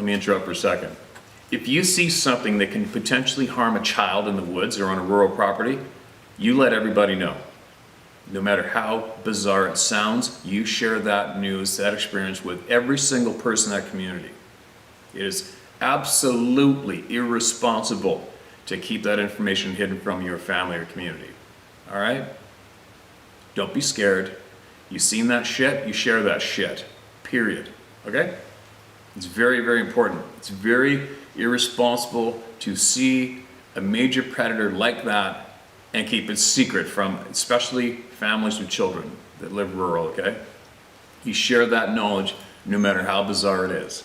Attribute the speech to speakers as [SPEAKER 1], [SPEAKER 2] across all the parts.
[SPEAKER 1] let me interrupt for a second. If you see something that can potentially harm a child in the woods or on a rural property, you let everybody know. No matter how bizarre it sounds, you share that news, that experience with every single person in that community. It is absolutely irresponsible to keep that information hidden from your family or community. All right? Don't be scared. You seen that shit, you share that shit. Period. Okay? It's very, very important. It's very irresponsible to see a major predator like that and keep it secret from especially families with children that live rural, okay? You share that knowledge no matter how bizarre it is.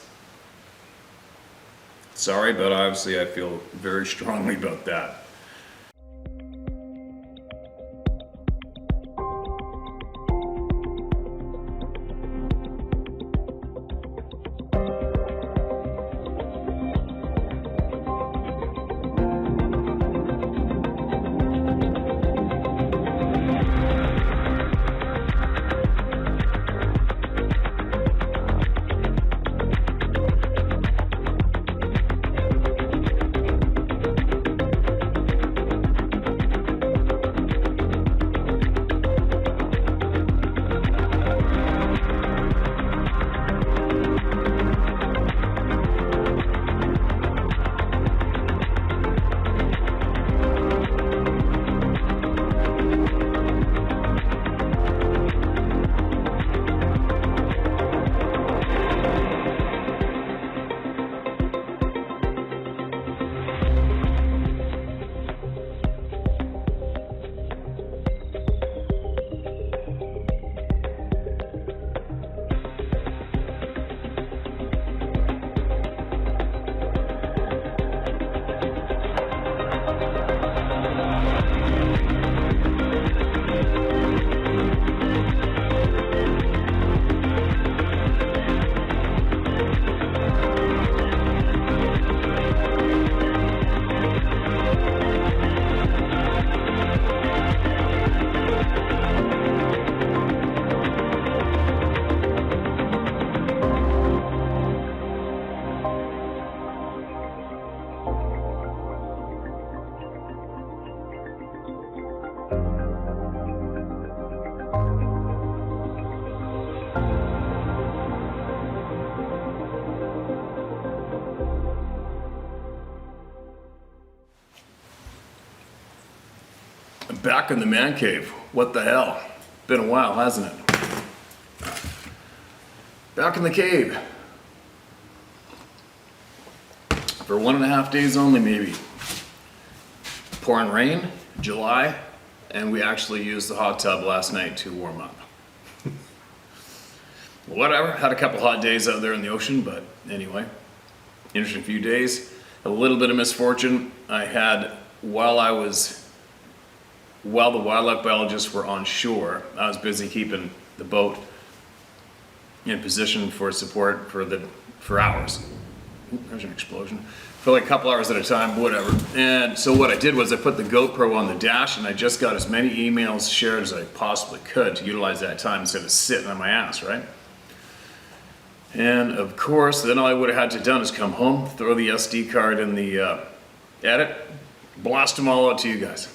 [SPEAKER 1] Sorry, but obviously I feel very strongly about that. Back in the man cave. What the hell? Been a while, hasn't it? Back in the cave. For 1.5 days only, maybe. Pouring rain, July, and we actually used the hot tub last night to warm up. Whatever, had a couple hot days out there in the ocean, but anyway, interesting few days. A little bit of misfortune I had while the wildlife biologists were on shore. I was busy keeping the boat in position for support for hours. Ooh, there's an explosion. For like a couple hours at a time, whatever. And so what I did was I put the GoPro on the dash and I just got as many emails shared as I possibly could to utilize that time instead of sitting on my ass, right? And of course, then all I would have had to done is come home, throw the SD card in the edit, blast them all out to you guys.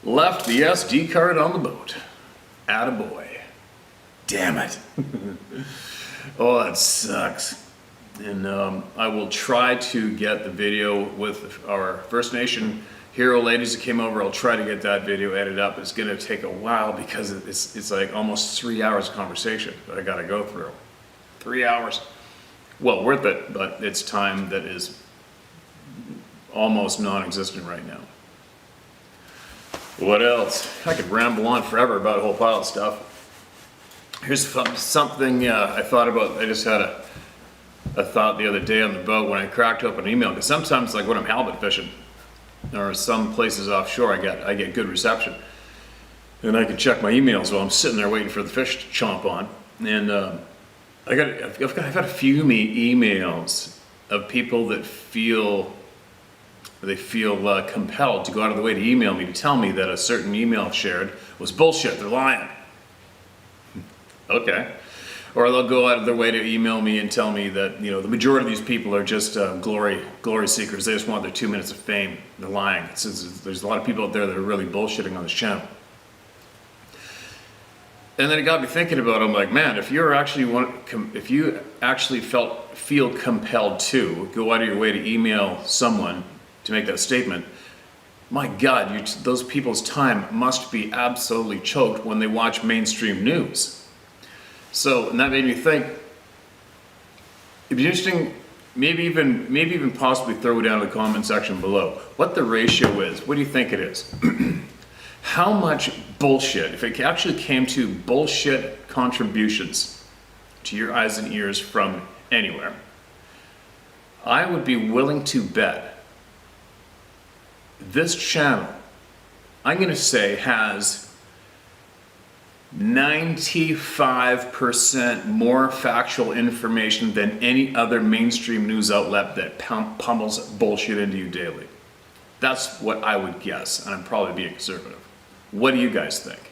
[SPEAKER 1] Left the SD card on the boat. Attaboy. Damn it. Oh, that sucks. And I will try to get the video with our First Nation hero ladies that came over. I'll try to get that video edited up. It's gonna take a while because it's like almost 3 hours of conversation that I gotta go through. 3 hours. Well, worth it, but it's time that is almost non-existent right now. What else? I could ramble on forever about a whole pile of stuff. Here's something I thought about. I just had a thought the other day on the boat when I cracked open an email. Because sometimes, like when I'm halibut fishing, or some places offshore, I get good reception, and I can check my emails while I'm sitting there waiting for the fish to chomp on. And I've had a few emails of people that feel compelled to go out of the way to email me to tell me that a certain email shared was bullshit. They're lying. Okay. Or they'll go out of their way to email me and tell me that, you know, the majority of these people are just glory seekers. They just want their 2 minutes of fame. They're lying. There's a lot of people out there that are really bullshitting on this channel. And then it got me thinking about it. I'm like, man, if you actually feel compelled to go out of your way to email someone to make that statement, my God, those people's time must be absolutely choked when they watch mainstream news. So, and that made me think, it'd be interesting, maybe even possibly throw it down in the comment section below, what the ratio is. What do you think it is? How much bullshit, if it actually came to bullshit contributions to your eyes and ears from anywhere, I would be willing to bet this channel, I'm going to say, has 95% more factual information than any other mainstream news outlet that pummels bullshit into you daily. That's what I would guess, and I'm probably being conservative. What do you guys think?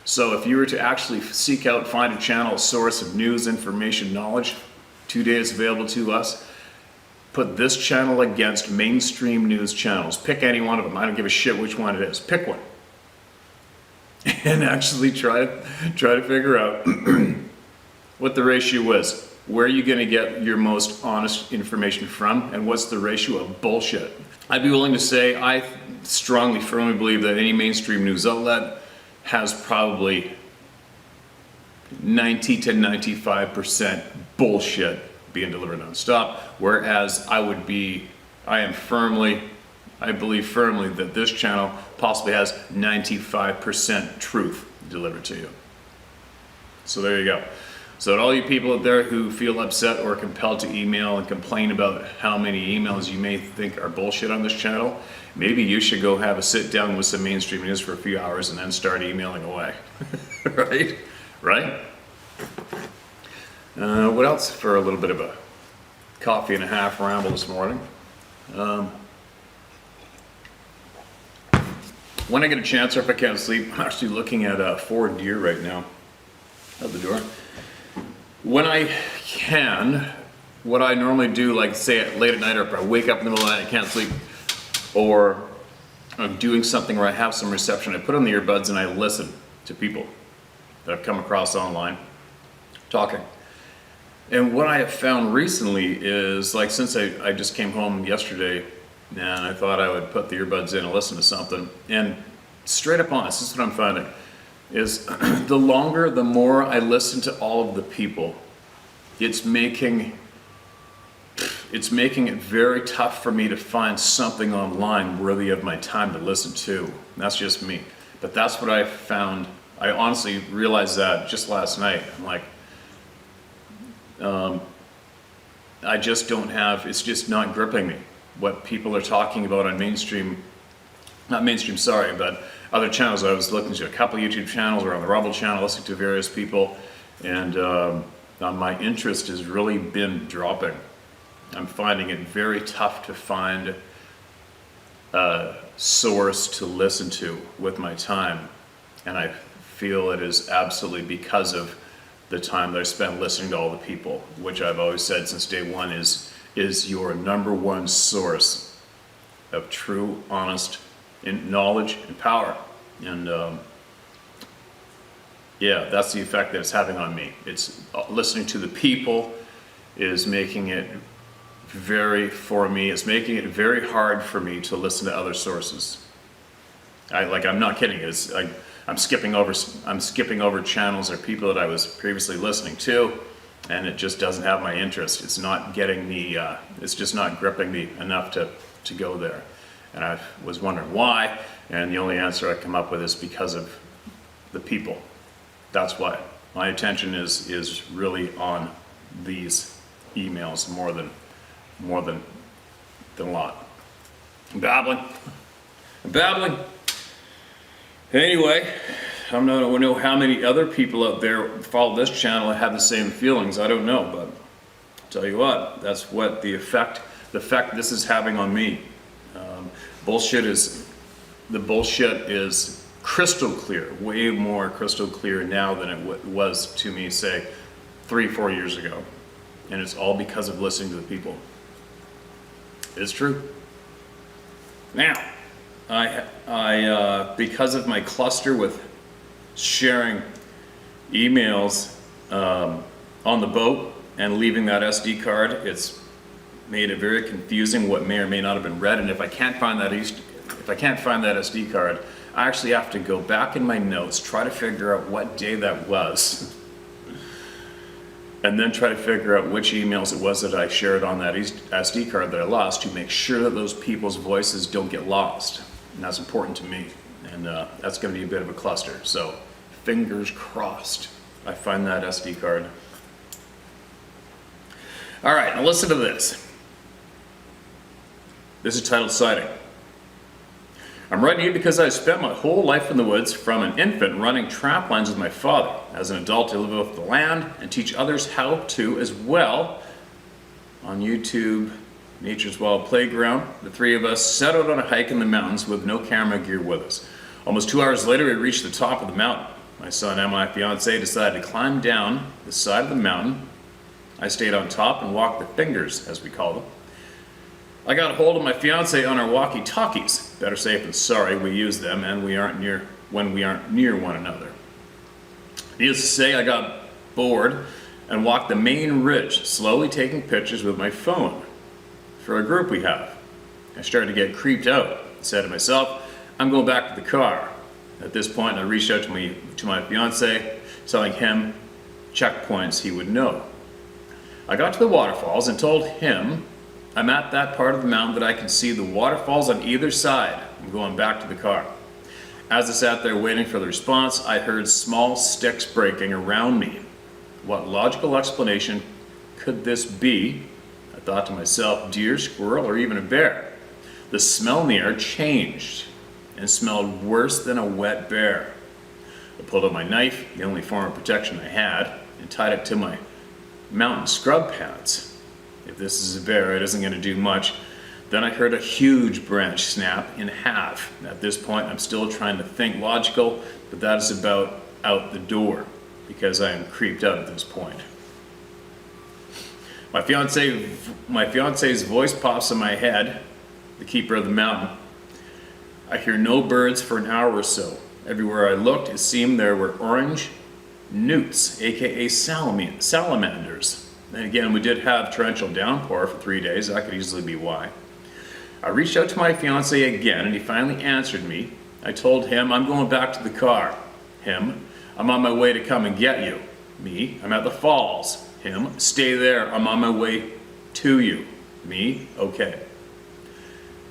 [SPEAKER 1] So if you were to actually seek out, find a channel, a source of news, information, knowledge, today is available to us, put this channel against mainstream news channels. Pick any one of them. I don't give a shit which one it is. Pick one. And actually try to figure out what the ratio is. Where are you going to get your most honest information from, and what's the ratio of bullshit? I'd be willing to say I strongly, firmly believe that any mainstream news outlet has probably 90 to 95% bullshit being delivered nonstop, whereas I believe firmly that this channel possibly has 95% truth delivered to you. So there you go. So to all you people out there who feel upset or compelled to email and complain about how many emails you may think are bullshit on this channel, maybe you should go have a sit down with some mainstream news for a few hours and then start emailing away. Right? What else for a little bit of a coffee and a half ramble this morning? When I get a chance, or if I can't sleep, I'm actually looking at 4 deer right now out the door. When I can, what I normally do, like say late at night, or if I wake up in the middle of the night and can't sleep, or I'm doing something where I have some reception, I put on the earbuds and I listen to people that I've come across online talking. And what I have found recently is, like, since I just came home yesterday, and I thought I would put the earbuds in and listen to something, and straight up honest, this is what I'm finding, is the more I listen to all of the people, it's making it very tough for me to find something online worthy of my time to listen to. And that's just me. But that's what I found. I honestly realized that just last night. I'm like, I just don't have, it's just not gripping me. What people are talking about on but other channels. I was looking to a couple YouTube channels, or on the Rumble channel, listening to various people, and my interest has really been dropping. I'm finding it very tough to find a source to listen to with my time, and I feel it is absolutely because of the time that I spent listening to all the people, which I've always said since day one is your number one source of true, honest knowledge and power. And yeah, that's the effect that it's having on me. It's listening to the people is making it it's making it very hard for me to listen to other sources. I'm not kidding. I'm skipping over channels or people that I was previously listening to, and it just doesn't have my interest. It's not getting me, it's just not gripping me enough to go there. And I was wondering why, and the only answer I come up with is because of the people. That's why. My attention is really on these emails more than a lot. I'm babbling. Anyway, I don't know how many other people out there follow this channel and have the same feelings. I don't know, but I'll tell you what, that's what the effect this is having on me. The bullshit is crystal clear, way more crystal clear now than it was to me, say, 3-4 years ago. And it's all because of listening to the people. It's true. Now, I because of my cluster with sharing emails on the boat and leaving that SD card, it's made it very confusing what may or may not have been read. And if I can't find that SD card, I actually have to go back in my notes, try to figure out what day that was, and then try to figure out which emails it was that I shared on that SD card that I lost, to make sure that those people's voices don't get lost. And that's important to me. And that's going to be a bit of a cluster. So fingers crossed I find that SD card. All right, now listen to this. This is titled Sighting. I'm writing you because I spent my whole life in the woods from an infant running trap lines with my father. As an adult, I live off the land and teach others how to as well. On YouTube, Nature's Wild Playground, the three of us set out on a hike in the mountains with no camera gear with us. Almost 2 hours later, we reached the top of the mountain. My son and my fiance decided to climb down the side of the mountain. I stayed on top and walked the fingers, as we call them. I got a hold of my fiance on our walkie-talkies. Better safe than sorry, we use them and when we aren't near one another. Needless to say, I got bored and walked the main ridge, slowly taking pictures with my phone for a group we have. I started to get creeped out. I said to myself, I'm going back to the car. At this point, I reached out to my fiance, telling him checkpoints he would know. I got to the waterfalls and told him I'm at that part of the mountain that I can see the waterfalls on either side. I'm going back to the car. As I sat there waiting for the response, I heard small sticks breaking around me. What logical explanation could this be? I thought to myself, deer, squirrel, or even a bear. The smell in the air changed and smelled worse than a wet bear. I pulled out my knife, the only form of protection I had, and tied it to my mountain scrub pants. If this is a bear, it isn't going to do much. Then I heard a huge branch snap in half. At this point, I'm still trying to think logical, but that is about out the door because I am creeped out at this point. My fiance's voice pops in my head, the keeper of the mountain. I hear no birds for an hour or so. Everywhere I looked, it seemed there were orange newts, aka salamanders. And again, we did have torrential downpour for 3 days. That could easily be why. I reached out to my fiance again, and he finally answered me. I told him, I'm going back to the car. Him, I'm on my way to come and get you. Me, I'm at the falls. Him, stay there, I'm on my way to you. Me, okay.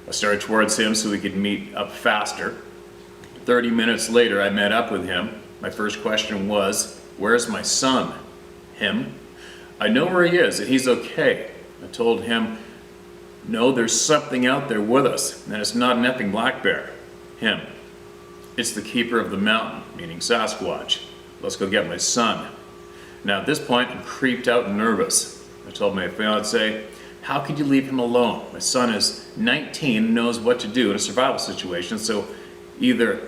[SPEAKER 1] I started towards him so we could meet up faster. 30 minutes later, I met up with him. My first question was, where's my son? Him, I know where he is and he's okay. I told him, no, there's something out there with us, and it's not an effing black bear. Him, it's the keeper of the mountain, meaning Sasquatch. Let's go get my son. Now at this point, I'm creeped out and nervous. I told my fiance, how could you leave him alone? My son is 19 and knows what to do in a survival situation, so either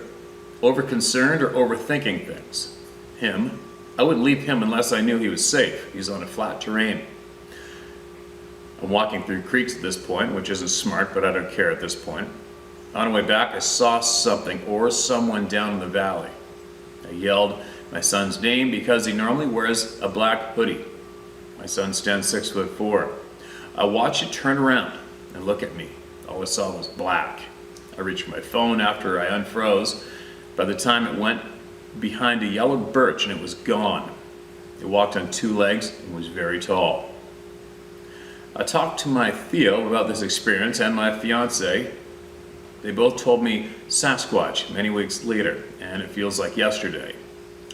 [SPEAKER 1] over-concerned or overthinking things. Him, I wouldn't leave him unless I knew he was safe. He's on a flat terrain. I'm walking through creeks at this point, which isn't smart, but I don't care at this point. On the way back, I saw something or someone down in the valley. I yelled my son's name because he normally wears a black hoodie. My son stands 6'4". I watched it turn around and look at me. All I saw was black. I reached for my phone after I unfroze. By the time it went behind a yellow birch and it was gone. It walked on 2 legs and was very tall. I talked to my Theo about this experience and my fiance. They both told me Sasquatch many weeks later, and it feels like yesterday.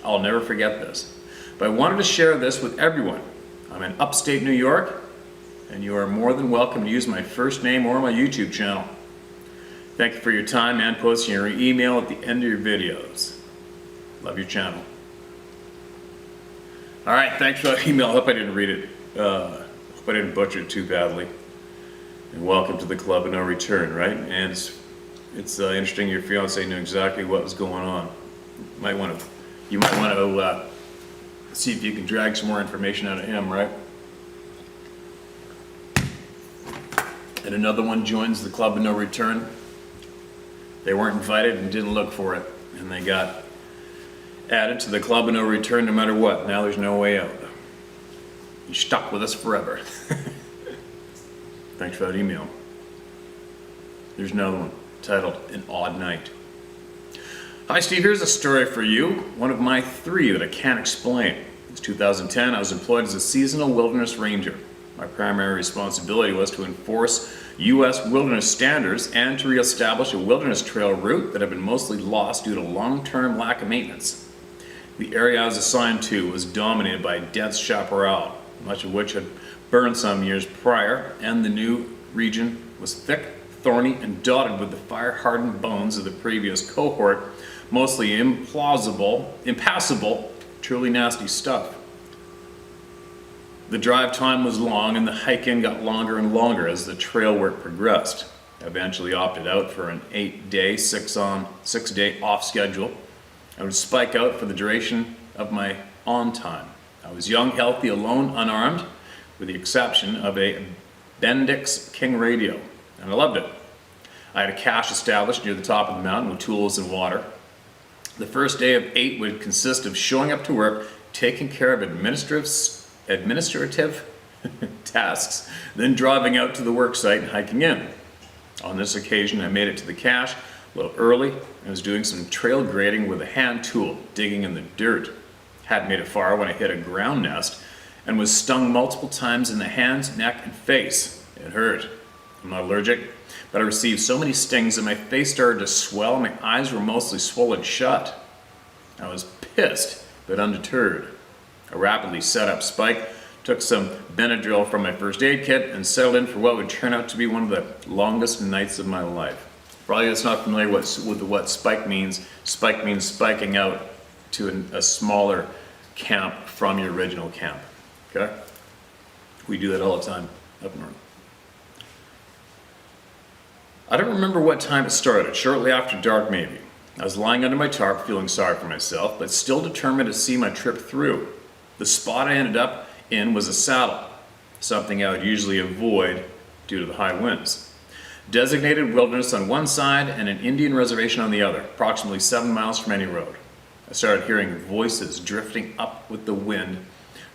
[SPEAKER 1] I'll never forget this. But I wanted to share this with everyone. I'm in upstate New York, and you are more than welcome to use my first name or my YouTube channel. Thank you for your time and posting your email at the end of your videos. Love your channel. All right, thanks for that email. I hope I didn't read it. Hope I didn't butcher it too badly. And welcome to the club of no return, right? And it's interesting your fiance knew exactly what was going on. You might want to See if you can drag some more information out of him, right? And another one joins the Club of No Return. They weren't invited and didn't look for it, and they got added to the Club of No Return no matter what. Now there's no way out. You're stuck with us forever. Thanks for that email. There's another one titled An Odd Night. Hi Steve, here's a story for you. One of my 3 that I can't explain. It's 2010. I was employed as a seasonal wilderness ranger. My primary responsibility was to enforce U.S. wilderness standards and to reestablish a wilderness trail route that had been mostly lost due to long-term lack of maintenance. The area I was assigned to was dominated by dense chaparral, much of which had burned some years prior, and the new region was thick, thorny, and dotted with the fire-hardened bones of the previous cohort, mostly impassable, truly nasty stuff. The drive time was long and the hike-in got longer and longer as the trail work progressed. I eventually opted out for an 8-day, 6-day off schedule. I would spike out for the duration of my on time. I was young, healthy, alone, unarmed, with the exception of a Bendix King radio, and I loved it. I had a cache established near the top of the mountain with tools and water. The first day of 8 would consist of showing up to work, taking care of administrative tasks, then driving out to the work site and hiking in. On this occasion, I made it to the cache a little early and was doing some trail grading with a hand tool, digging in the dirt. Hadn't made it far when I hit a ground nest and was stung multiple times in the hands, neck, and face. It hurt. I'm not allergic, but I received so many stings that my face started to swell and my eyes were mostly swollen shut. I was pissed, but undeterred. I rapidly set up spike, took some Benadryl from my first aid kit, and settled in for what would turn out to be one of the longest nights of my life. For all you that's not familiar with what spike means spiking out to a smaller camp from your original camp. Okay? We do that all the time up north. I don't remember what time it started, shortly after dark maybe. I was lying under my tarp feeling sorry for myself, but still determined to see my trip through. The spot I ended up in was a saddle, something I would usually avoid due to the high winds. Designated wilderness on one side and an Indian reservation on the other, approximately 7 miles from any road. I started hearing voices drifting up with the wind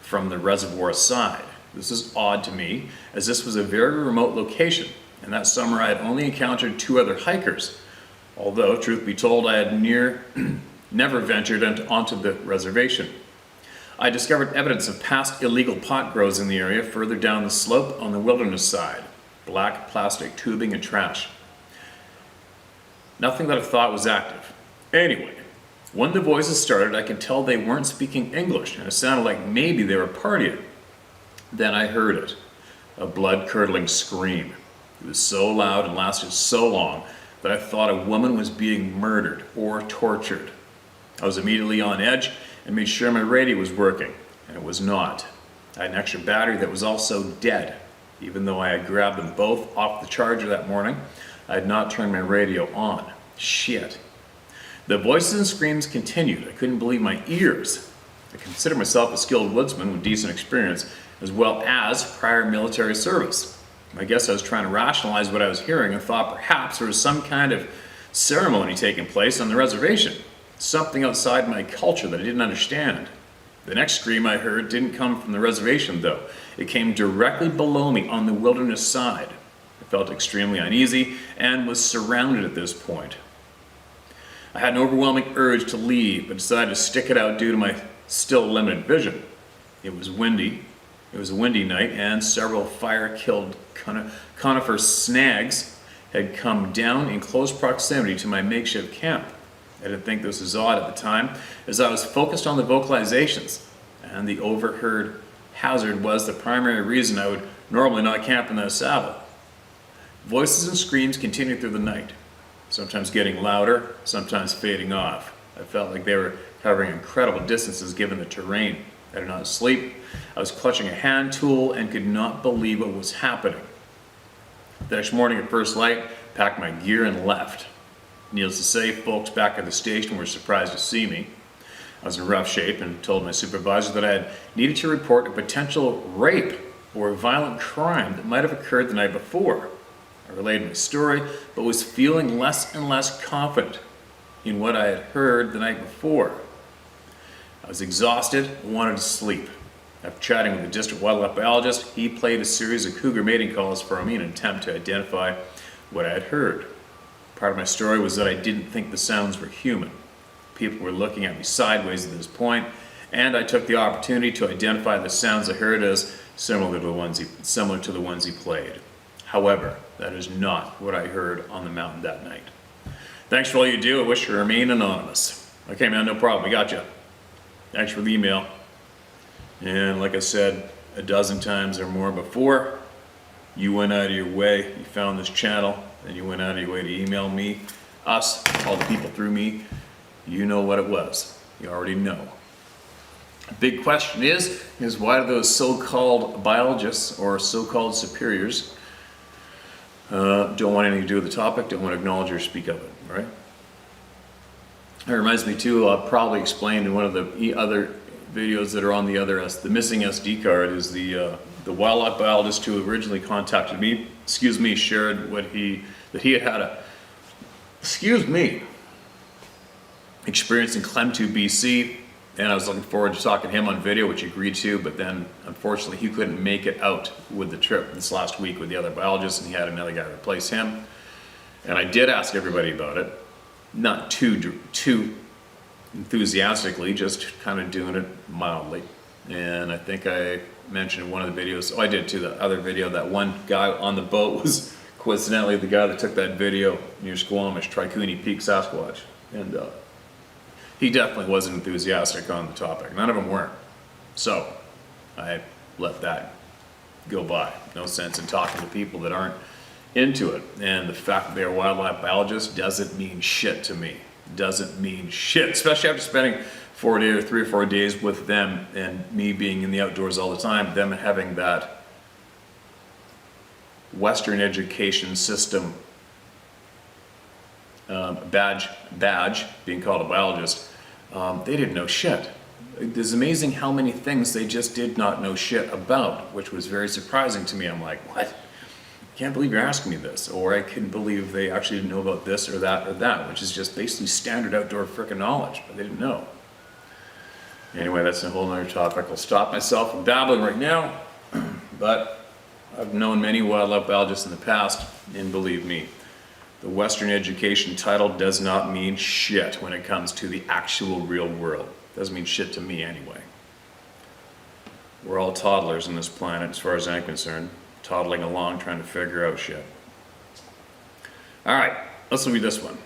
[SPEAKER 1] from the reservoir side. This is odd to me, as this was a very remote location, and that summer I had only encountered 2 other hikers, although, truth be told, I had never ventured onto the reservation. I discovered evidence of past illegal pot grows in the area further down the slope on the wilderness side. Black plastic tubing and trash. Nothing that I thought was active. Anyway, when the voices started, I could tell they weren't speaking English, and it sounded like maybe they were partying. Then I heard it, a blood-curdling scream. It was so loud and lasted so long that I thought a woman was being murdered or tortured. I was immediately on edge and made sure my radio was working, and it was not. I had an extra battery that was also dead. Even though I had grabbed them both off the charger that morning, I had not turned my radio on. Shit. The voices and screams continued. I couldn't believe my ears. I consider myself a skilled woodsman with decent experience, as well as prior military service. I guess I was trying to rationalize what I was hearing and thought perhaps there was some kind of ceremony taking place on the reservation. Something outside my culture that I didn't understand. The next scream I heard didn't come from the reservation though. It came directly below me on the wilderness side. I felt extremely uneasy and was surrounded at this point. I had an overwhelming urge to leave, but decided to stick it out due to my still limited vision. It was windy. It was a windy night, and several fire-killed conifer snags had come down in close proximity to my makeshift camp. I didn't think this was odd at the time, as I was focused on the vocalizations, and the overheard hazard was the primary reason I would normally not camp in that saddle. Voices and screams continued through the night, sometimes getting louder, sometimes fading off. I felt like they were covering incredible distances given the terrain. I did not sleep. I was clutching a hand tool and could not believe what was happening. The next morning at first light, packed my gear and left. Needless to say, folks back at the station were surprised to see me. I was in rough shape and told my supervisor that I had needed to report a potential rape or violent crime that might have occurred the night before. I relayed my story, but was feeling less and less confident in what I had heard the night before. I was exhausted and wanted to sleep. After chatting with the district wildlife biologist, he played a series of cougar mating calls for me in an attempt to identify what I had heard. Part of my story was that I didn't think the sounds were human. People were looking at me sideways at this point, and I took the opportunity to identify the sounds I heard as similar to the ones he played. However, that is not what I heard on the mountain that night. Thanks for all you do. I wish you remain anonymous. Okay, man, no problem. We got you. Thanks for the email. And like I said a dozen times or more before, you went out of your way, you found this channel, and you went out of your way to email me, us, all the people through me. You know what it was. You already know. A big question is why do those so-called biologists or so-called superiors don't want anything to do with the topic, don't want to acknowledge or speak of it, right? It reminds me too, I'll probably explain in one of the other videos that are on the missing SD card is the wildlife biologist who originally contacted me, shared that he had a experience in Klemtu, BC, and I was looking forward to talking to him on video, which he agreed to, but then unfortunately he couldn't make it out with the trip this last week with the other biologist, and he had another guy replace him. And I did ask everybody about it, not too enthusiastically, just kind of doing it mildly. And I think I mentioned in one of the videos, I did too, the other video, that one guy on the boat was coincidentally the guy that took that video near Squamish, Tricuni Peak, Sasquatch. And he definitely wasn't enthusiastic on the topic. None of them were. So I let that go by. No sense in talking to people that aren't into it. And the fact that they're wildlife biologists doesn't mean shit to me. Doesn't mean shit, especially after spending 3 or 4 days with them and me being in the outdoors all the time, them having that Western education system badge, being called a biologist. They didn't know shit. It's amazing how many things they just did not know shit about, which was very surprising to me. I'm like, what? I can't believe you're asking me this. Or I couldn't believe they actually didn't know about this or that, which is just basically standard outdoor frickin' knowledge, but they didn't know. Anyway, that's a whole other topic. I'll stop myself from babbling right now, but I've known many wildlife biologists in the past, and believe me, the Western education title does not mean shit when it comes to the actual real world. It doesn't mean shit to me anyway. We're all toddlers on this planet as far as I'm concerned, toddling along trying to figure out shit. All right, let's look at this one.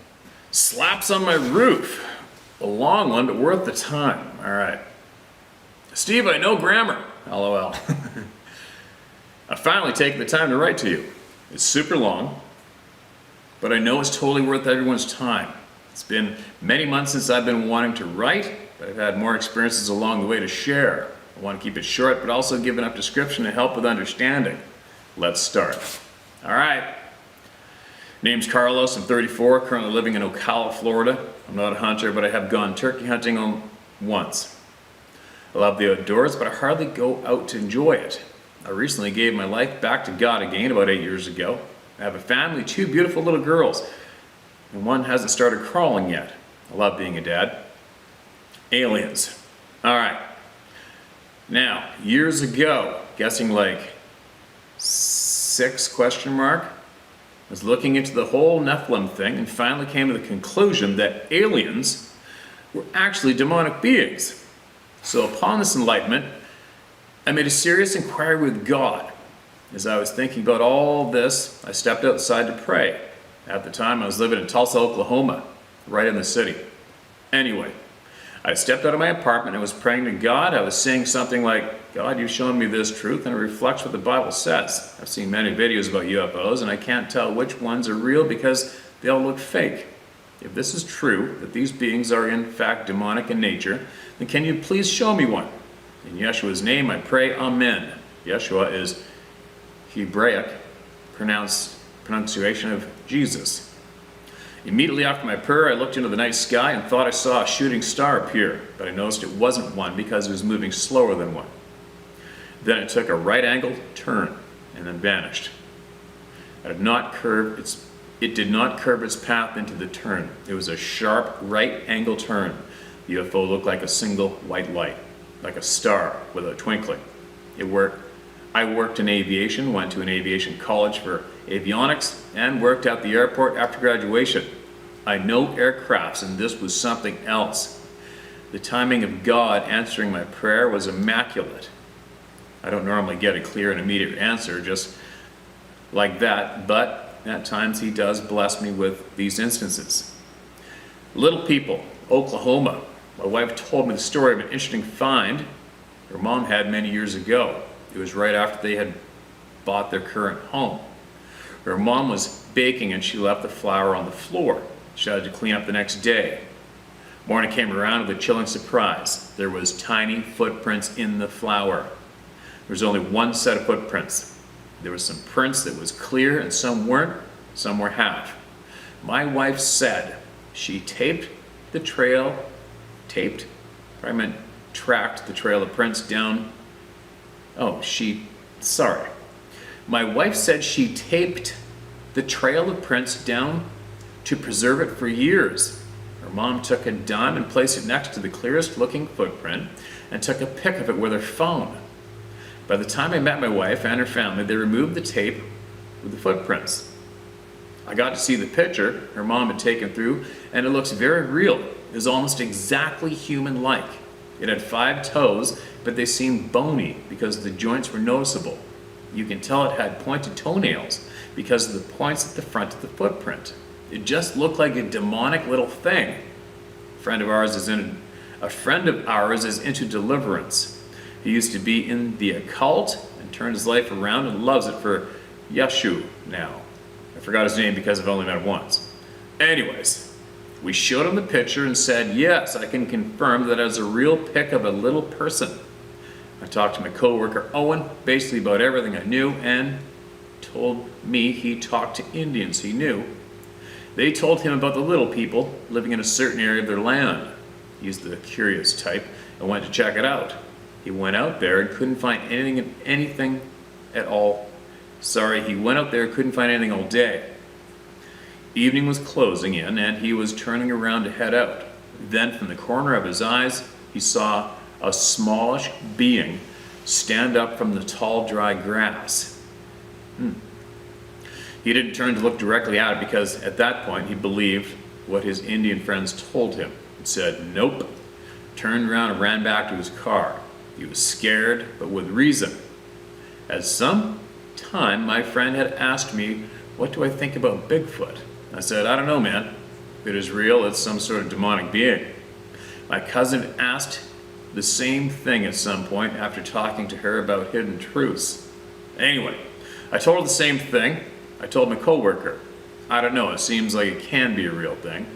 [SPEAKER 1] Slaps on my roof. A long one, but worth the time. All right. Steve, I know grammar. LOL. I finally taken the time to write to you. It's super long, but I know it's totally worth everyone's time. It's been many months since I've been wanting to write, but I've had more experiences along the way to share. I want to keep it short, but also give enough description to help with understanding. Let's start. All right. Name's Carlos, I'm 34, currently living in Ocala, Florida. I'm not a hunter, but I have gone turkey hunting once. I love the outdoors, but I hardly go out to enjoy it. I recently gave my life back to God again about 8 years ago. I have a family, 2 beautiful little girls, and one hasn't started crawling yet. I love being a dad. Aliens. All right. Now, years ago, guessing like 6 question mark, I was looking into the whole Nephilim thing and finally came to the conclusion that aliens were actually demonic beings. So upon this enlightenment, I made a serious inquiry with God. As I was thinking about all this, I stepped outside to pray. At the time, I was living in Tulsa, Oklahoma, right in the city. Anyway, I stepped out of my apartment and was praying to God. I was saying something like, God, you've shown me this truth, and it reflects what the Bible says. I've seen many videos about UFOs, and I can't tell which ones are real because they all look fake. If this is true, that these beings are in fact demonic in nature, then can you please show me one? In Yeshua's name, I pray, Amen. Yeshua is Hebraic pronunciation of Jesus. Immediately after my prayer, I looked into the night sky and thought I saw a shooting star appear, but I noticed it wasn't one because it was moving slower than one. Then it took a right-angled turn and then vanished. It did not curve its path into the turn. It was a sharp right-angle turn. The UFO looked like a single white light, like a star with a twinkling. I worked in aviation, went to an aviation college for avionics, and worked at the airport after graduation. I know aircrafts, and this was something else. The timing of God answering my prayer was immaculate. I don't normally get a clear and immediate answer just like that, but at times He does bless me with these instances. Little People, Oklahoma. My wife told me the story of an interesting find her mom had many years ago. It was right after they had bought their current home. Her mom was baking and she left the flour on the floor. She had to clean up the next day. Morning came around with a chilling surprise. There was tiny footprints in the flour. There was only one set of footprints. There were some prints that was clear and some weren't, some were half. My wife said she tracked the trail of prints down. My wife said she taped the trail of prints down to preserve it for years. Her mom took a dime and placed it next to the clearest looking footprint and took a pic of it with her phone. By the time I met my wife and her family, they removed the tape with the footprints. I got to see the picture her mom had taken through, and it looks very real. It was almost exactly human-like. It had 5 toes, but they seemed bony because the joints were noticeable. You can tell it had pointed toenails because of the points at the front of the footprint. It just looked like a demonic little thing. A friend of ours is into deliverance. He used to be in the occult and turned his life around and loves it for Yeshu now. I forgot his name because I've only met him once. Anyways, we showed him the picture and said, yes, I can confirm that it was a real pic of a little person. I talked to my coworker Owen basically about everything I knew and told me he talked to Indians he knew. They told him about the little people living in a certain area of their land. He's the curious type and went to check it out. He went out there and couldn't find anything all day. Evening was closing in and he was turning around to head out. Then from the corner of his eyes, he saw a smallish being stand up from the tall, dry grass. He didn't turn to look directly at it because at that point he believed what his Indian friends told him. He said, nope, turned around and ran back to his car. He was scared, but with reason. At some time, my friend had asked me, what do I think about Bigfoot? I said, I don't know, man. If it is real, it's some sort of demonic being. My cousin asked the same thing at some point after talking to her about hidden truths. Anyway, I told her the same thing. I told my coworker, I don't know, it seems like it can be a real thing.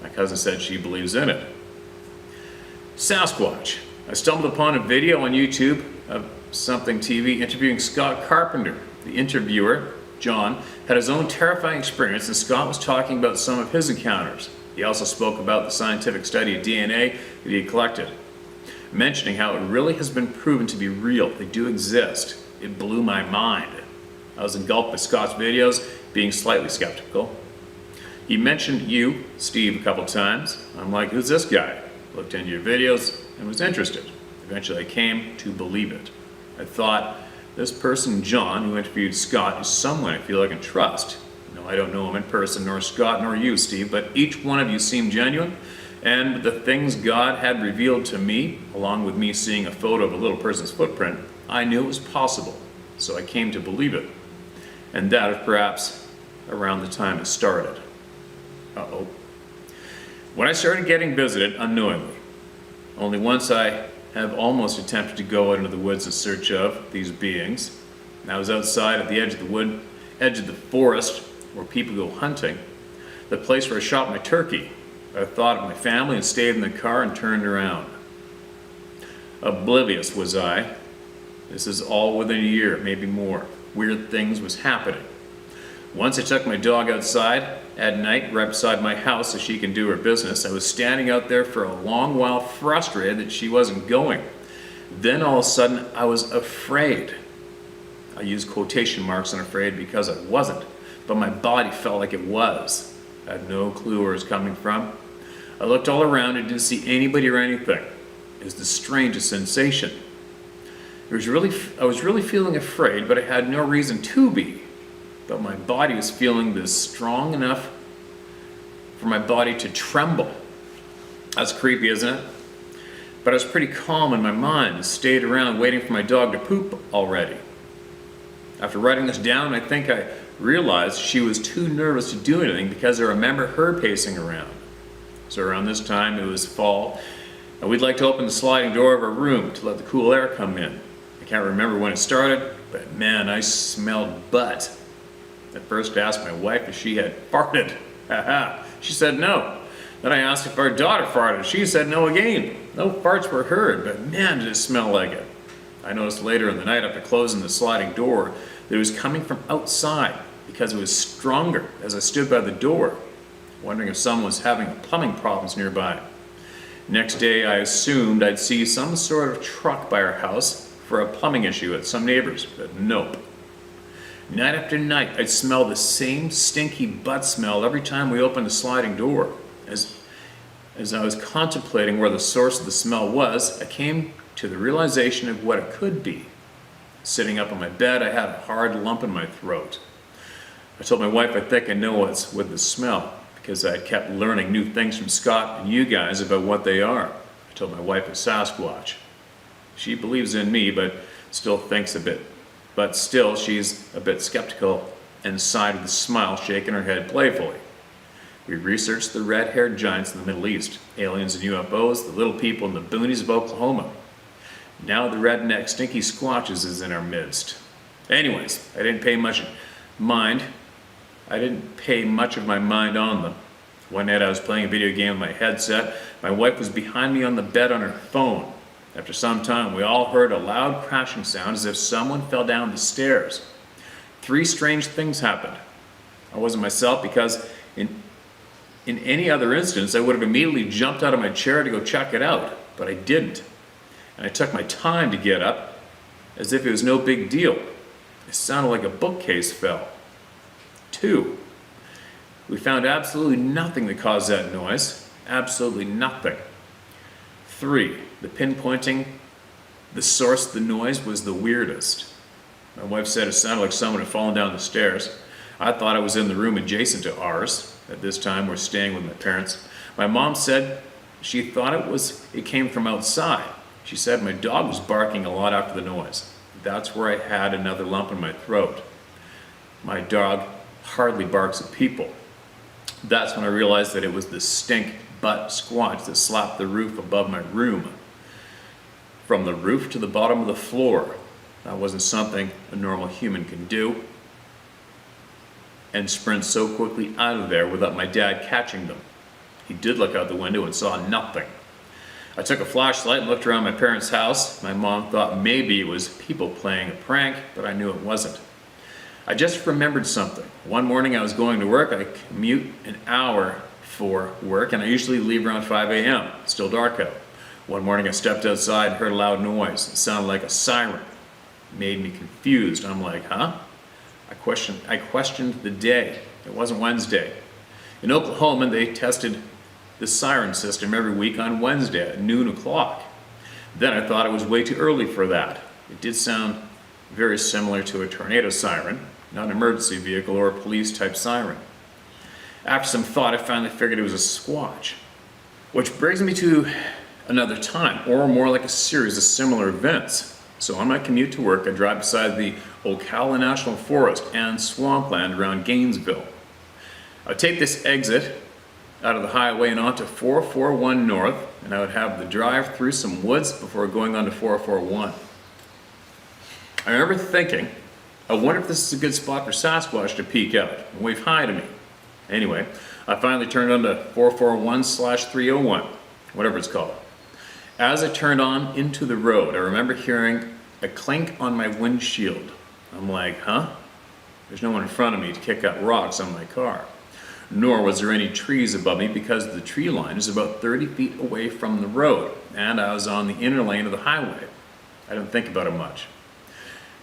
[SPEAKER 1] My cousin said she believes in it. Sasquatch. I stumbled upon a video on YouTube of Something TV interviewing Scott Carpenter. The interviewer, John, had his own terrifying experience, and Scott was talking about some of his encounters. He also spoke about the scientific study of DNA that he had collected, mentioning how it really has been proven to be real. They do exist. It blew my mind. I was engulfed by Scott's videos, being slightly skeptical. He mentioned you, Steve, a couple times. I'm like, who's this guy? Looked into your videos and was interested. Eventually I came to believe it. I thought, this person, John, who interviewed Scott, is someone I feel I can trust. No, I don't know him in person, nor Scott, nor you, Steve, but each one of you seemed genuine, and the things God had revealed to me, along with me seeing a photo of a little person's footprint, I knew it was possible, so I came to believe it. And that is perhaps around the time it started. Uh-oh. When I started getting visited unknowingly, only once I have almost attempted to go out into the woods in search of these beings. And I was outside at the edge of the forest where people go hunting, the place where I shot my turkey. I thought of my family and stayed in the car and turned around. Oblivious was I. This is all within a year, maybe more. Weird things was happening. Once I took my dog outside at night right beside my house so she can do her business. I was standing out there for a long while, frustrated that she wasn't going. Then all of a sudden I was afraid. I use quotation marks on afraid because I wasn't, but my body felt like it was. I had no clue where it was coming from. I looked all around and didn't see anybody or anything. It was the strangest sensation. I was really feeling afraid, but I had no reason to be. But my body was feeling this strong enough for my body to tremble. That's creepy, isn't it? But I was pretty calm in my mind and stayed around waiting for my dog to poop already. After writing this down, I think I realized she was too nervous to do anything because I remember her pacing around. So around this time, it was fall, and we'd like to open the sliding door of our room to let the cool air come in. I can't remember when it started, but man, I smelled butt. At first I asked my wife if she had farted. She said no. Then I asked if our daughter farted. She said no again. No farts were heard, but man, did it smell like it. I noticed later in the night after closing the sliding door that it was coming from outside because it was stronger as I stood by the door, wondering if someone was having plumbing problems nearby. Next day I assumed I'd see some sort of truck by our house for a plumbing issue at some neighbors, but nope. Night after night I'd smell the same stinky butt smell every time we opened the sliding door. As I was contemplating where the source of the smell was, I came to the realization of what it could be. Sitting up on my bed, I had a hard lump in my throat. I told my wife I think I know what's with the smell because I had kept learning new things from Scott and you guys about what they are. I told my wife it's Sasquatch. She believes in me, but still she's a bit skeptical and sighed with a smile, shaking her head playfully. We researched the red-haired giants in the Middle East, aliens and UFOs, the little people in the boonies of Oklahoma. Now the redneck stinky squatches is in our midst. Anyways, I didn't pay much of my mind on them. One night I was playing a video game with my headset. My wife was behind me on the bed on her phone. After some time, we all heard a loud crashing sound as if someone fell down the stairs. 3 strange things happened. I wasn't myself because in any other instance, I would have immediately jumped out of my chair to go check it out, but I didn't. And I took my time to get up as if it was no big deal. It sounded like a bookcase fell. 2, we found absolutely nothing that caused that noise. Absolutely nothing. 3, the pinpointing the source of the noise was the weirdest. My wife said it sounded like someone had fallen down the stairs. I thought I was in the room adjacent to ours. At this time, we're staying with my parents. My mom said she thought it came from outside. She said my dog was barking a lot after the noise. That's where I had another lump in my throat. My dog hardly barks at people. That's when I realized that it was the stink butt squatch that slapped the roof above my room. From the roof to the bottom of the floor. That wasn't something a normal human can do. And sprint so quickly out of there without my dad catching them. He did look out the window and saw nothing. I took a flashlight and looked around my parents' house. My mom thought maybe it was people playing a prank, but I knew it wasn't. I just remembered something. One morning I was going to work. I commute an hour for work, and I usually leave around 5 a.m. It's still dark out. One morning I stepped outside and heard a loud noise. It sounded like a siren. It made me confused. I'm like, huh? I questioned the day. It wasn't Wednesday. In Oklahoma, they tested the siren system every week on Wednesday at noon o'clock. Then I thought it was way too early for that. It did sound very similar to a tornado siren, not an emergency vehicle or a police type siren. After some thought, I finally figured it was a squatch. Which brings me to another time, or more like a series of similar events. So on my commute to work, I drive beside the Ocala National Forest and swampland around Gainesville. I would take this exit out of the highway and onto 441 North, and I would have the drive through some woods before going on to 441. I remember thinking, I wonder if this is a good spot for Sasquatch to peek out and wave hi to me. Anyway, I finally turned onto 441/301, whatever it's called. As I turned on into the road, I remember hearing a clink on my windshield. I'm like, huh? There's no one in front of me to kick up rocks on my car. Nor was there any trees above me because the tree line is about 30 feet away from the road, and I was on the inner lane of the highway. I didn't think about it much.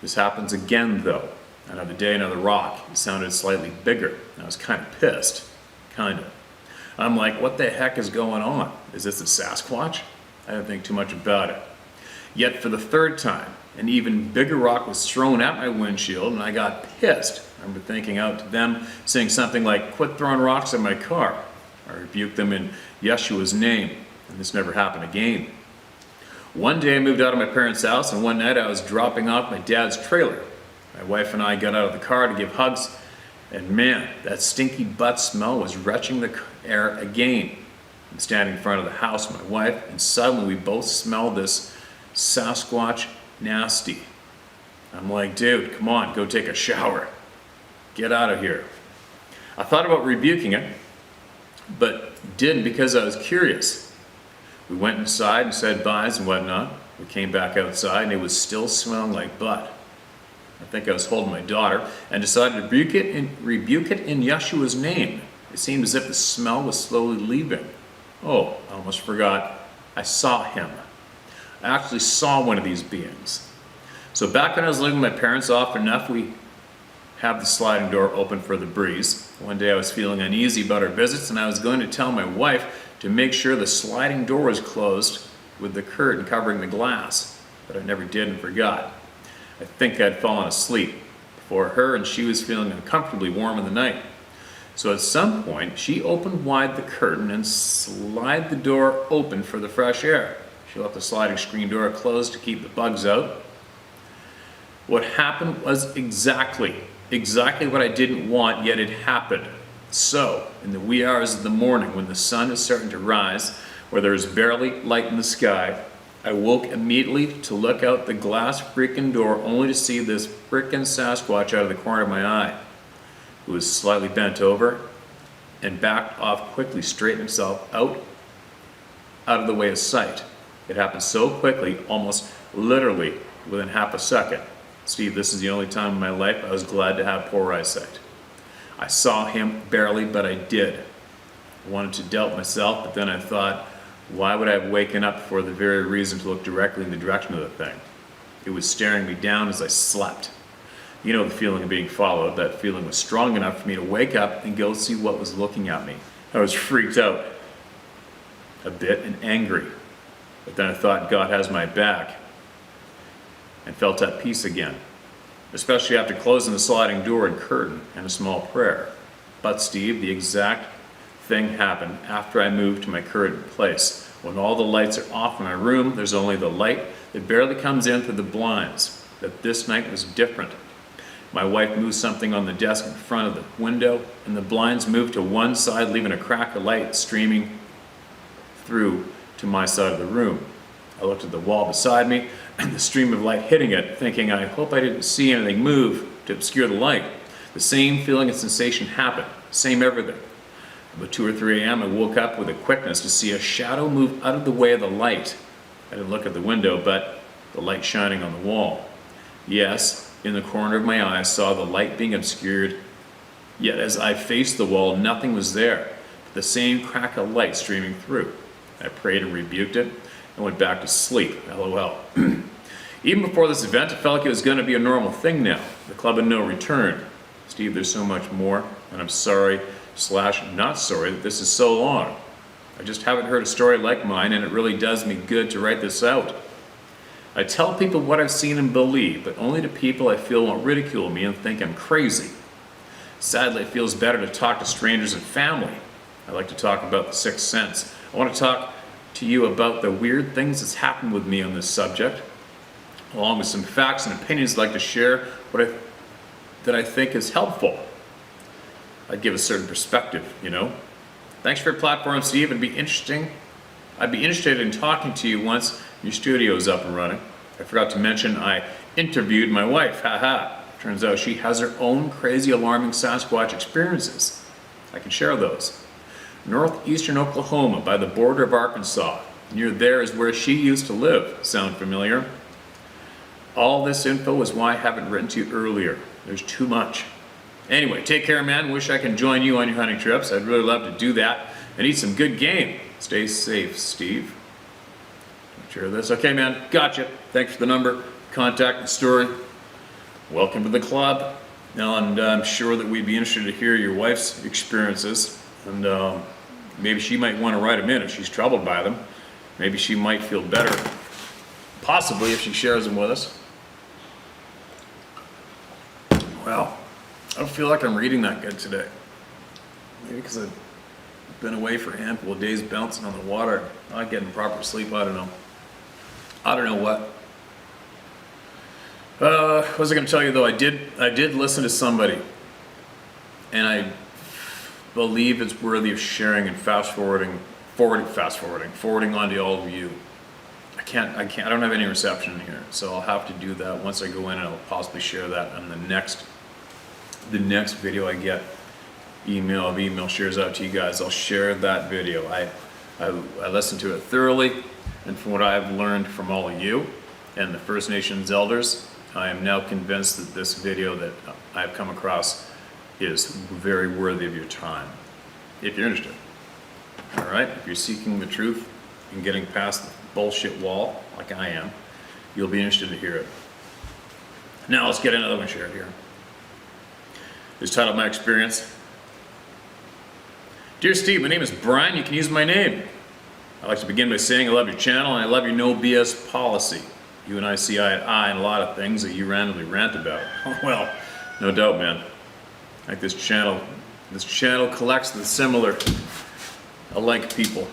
[SPEAKER 1] This happens again though. Another day, another rock. It sounded slightly bigger. I was kind of pissed. Kinda. I'm like, what the heck is going on? Is this a Sasquatch? I didn't think too much about it. Yet for the third time, an even bigger rock was thrown at my windshield and I got pissed. I remember thinking out to them, saying something like, quit throwing rocks at my car. I rebuked them in Yeshua's name, and this never happened again. One day I moved out of my parents' house, and one night I was dropping off my dad's trailer. My wife and I got out of the car to give hugs, and man, that stinky butt smell was retching the air again. I'm standing in front of the house with my wife, and suddenly we both smelled this Sasquatch nasty. I'm like, dude, come on, go take a shower. Get out of here. I thought about rebuking it, but didn't because I was curious. We went inside and said byes and whatnot. We came back outside and it was still smelling like butt. I think I was holding my daughter and decided to rebuke it in Yeshua's name. It seemed as if the smell was slowly leaving. Oh, I almost forgot. I saw him. I actually saw one of these beings. So back when I was living with my parents, often enough we have the sliding door open for the breeze. One day I was feeling uneasy about our visits and I was going to tell my wife to make sure the sliding door was closed with the curtain covering the glass, but I never did and forgot. I think I'd fallen asleep before her and she was feeling uncomfortably warm in the night. So at some point she opened wide the curtain and slid the door open for the fresh air. She left the sliding screen door closed to keep the bugs out. What happened was exactly what I didn't want, yet it happened. So, in the wee hours of the morning when the sun is starting to rise, where there is barely light in the sky, I woke immediately to look out the glass freaking door only to see this frickin' Sasquatch out of the corner of my eye, who was slightly bent over and backed off quickly, straightening himself out of the way of sight. It happened so quickly, almost literally within half a second. Steve, this is the only time in my life I was glad to have poor eyesight. I saw him barely, but I did. I wanted to doubt myself, but then I thought, why would I have waken up for the very reason to look directly in the direction of the thing? It was staring me down as I slept. You know the feeling of being followed. That feeling was strong enough for me to wake up and go see what was looking at me. I was freaked out, a bit, and angry. But then I thought, God has my back, and felt at peace again, especially after closing the sliding door and curtain and a small prayer. But Steve, the exact thing happened after I moved to my current place. When all the lights are off in my room, there's only the light that barely comes in through the blinds. But this night was different. My wife moved something on the desk in front of the window, and the blinds moved to one side, leaving a crack of light streaming through to my side of the room. I looked at the wall beside me and the stream of light hitting it, thinking, I hope I didn't see anything move to obscure the light. The same feeling and sensation happened, same everything. About 2 or 3 a.m. I woke up with a quickness to see a shadow move out of the way of the light. I didn't look at the window, but the light shining on the wall. Yes, in the corner of my eye I saw the light being obscured, yet as I faced the wall, nothing was there, but the same crack of light streaming through. I prayed and rebuked it, and went back to sleep, LOL. Even before this event, it felt like it was going to be a normal thing now. The club had no return. Steve, there's so much more, and I'm sorry / not sorry that this is so long. I just haven't heard a story like mine, and it really does me good to write this out. I tell people what I've seen and believe, but only to people I feel won't ridicule me and think I'm crazy. Sadly, it feels better to talk to strangers and family. I like to talk about the sixth sense. I want to talk to you about the weird things that's happened with me on this subject, along with some facts and opinions I'd like to share that I think is helpful. I'd give a certain perspective, you know. Thanks for your platform, Steve. I'd be interested in talking to you once your studio is up and running. I forgot to mention I interviewed my wife, haha. Turns out she has her own crazy alarming Sasquatch experiences. I can share those. Northeastern Oklahoma by the border of Arkansas. Near there is where she used to live. Sound familiar? All this info is why I haven't written to you earlier. There's too much. Anyway, take care, man. Wish I can join you on your hunting trips. I'd really love to do that and eat some good game. Stay safe, Steve. Share this. Okay, man. Gotcha. Thanks for the number, contact, and story. Welcome to the club. And I'm sure that we'd be interested to hear your wife's experiences. And maybe she might want to write them in if she's troubled by them. Maybe she might feel better, possibly, if she shares them with us. Well, I don't feel like I'm reading that good today. Maybe because I've been away for a handful of days bouncing on the water, not getting proper sleep. I don't know. I don't know what. What was I going to tell you though? I did listen to somebody, and I believe it's worthy of sharing and forwarding on to all of you. I don't have any reception here, so I'll have to do that once I go in, and I'll possibly share that on the next video I get. Email shares out to you guys. I'll share that video. I listened to it thoroughly, and from what I've learned from all of you and the First Nations elders, I am now convinced that this video that I've come across is very worthy of your time, if you're interested. All right, if you're seeking the truth and getting past the bullshit wall, like I am, you'll be interested to hear it. Now let's get another one shared here. It's titled My Experience. Dear Steve, my name is Brian. You can use my name. I'd like to begin by saying I love your channel and I love your no BS policy. You and I see eye to eye on a lot of things that you randomly rant about. Well, no doubt, man. Like this channel collects the similar alike people.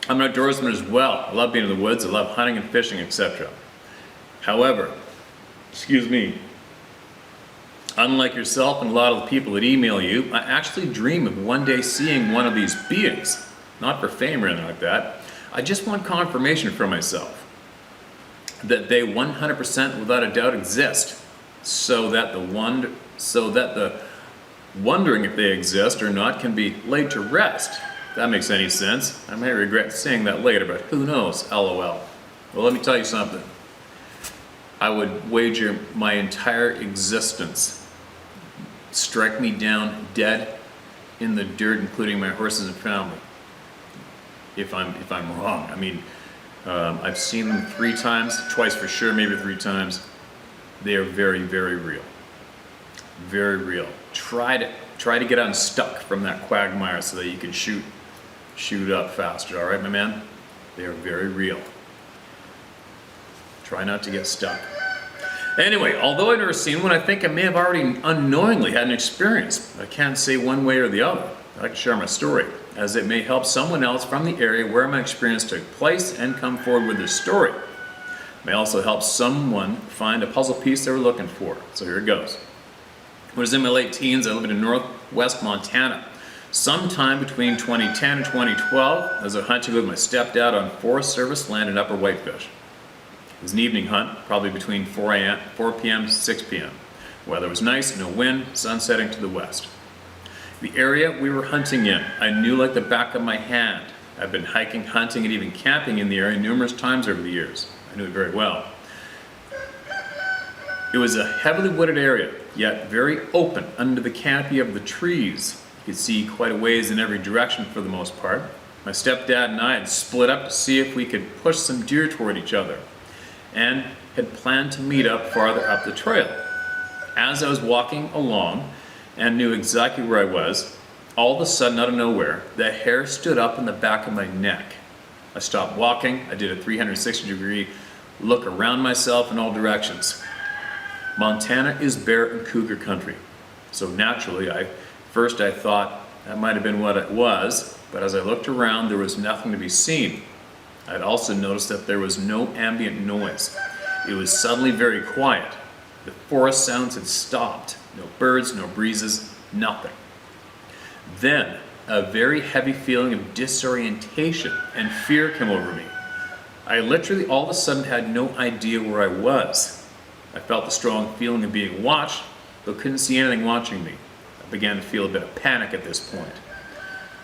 [SPEAKER 1] I'm an outdoorsman as well. I love being in the woods. I love hunting and fishing, etc. However, unlike yourself and a lot of the people that email you, I actually dream of one day seeing one of these beings. Not for fame or anything like that. I just want confirmation for myself that they 100% without a doubt exist, so that the wondering if they exist or not can be laid to rest. If that makes any sense. I may regret saying that later, but who knows, LOL. Well, let me tell you something. I would wager my entire existence, strike me down dead in the dirt, including my horses and family, if I'm wrong. I mean, I've seen them 3 times, twice for sure, maybe 3 times. They are very, very real. Very real. Try to get unstuck from that quagmire so that you can shoot up faster, all right, my man? They are very real. Try not to get stuck. Anyway, although I've never seen one, I think I may have already unknowingly had an experience. I can't say one way or the other. I'd like to share my story, as it may help someone else from the area where my experience took place and come forward with their story. It may also help someone find a puzzle piece they were looking for. So here it goes. When I was in my late teens, I lived in northwest Montana. Sometime between 2010 and 2012, I was hunting with my stepdad on Forest Service land in Upper Whitefish. It was an evening hunt, probably between 4 p.m. and 6 p.m. Weather was nice, no wind, sun setting to the west. The area we were hunting in, I knew like the back of my hand. I've been hiking, hunting, and even camping in the area numerous times over the years. I knew it very well. It was a heavily wooded area, yet very open under the canopy of the trees. You could see quite a ways in every direction for the most part. My stepdad and I had split up to see if we could push some deer toward each other, and had planned to meet up farther up the trail. As I was walking along and knew exactly where I was, all of a sudden, out of nowhere, the hair stood up in the back of my neck. I stopped walking. I did a 360-degree look around myself in all directions. Montana is bear and cougar country, so naturally, first I thought that might have been what it was, but as I looked around, there was nothing to be seen. I'd also noticed that there was no ambient noise. It was suddenly very quiet. The forest sounds had stopped. No birds, no breezes, nothing. Then, a very heavy feeling of disorientation and fear came over me. I literally all of a sudden had no idea where I was. I felt the strong feeling of being watched, but couldn't see anything watching me. I began to feel a bit of panic at this point.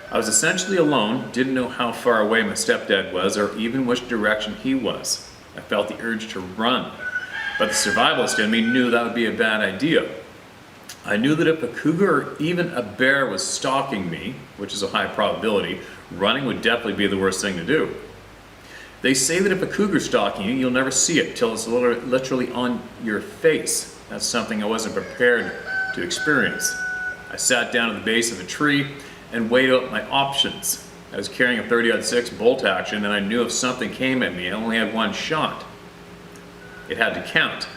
[SPEAKER 1] I was essentially alone, didn't know how far away my stepdad was or even which direction he was. I felt the urge to run, but the survivalist in me knew that would be a bad idea. I knew that if a cougar or even a bear was stalking me, which is a high probability, running would definitely be the worst thing to do. They say that if a cougar's stalking you, you'll never see it till it's literally on your face. That's something I wasn't prepared to experience. I sat down at the base of a tree and weighed out my options. I was carrying a 30-06 bolt action, and I knew if something came at me, I only had one shot. It had to count.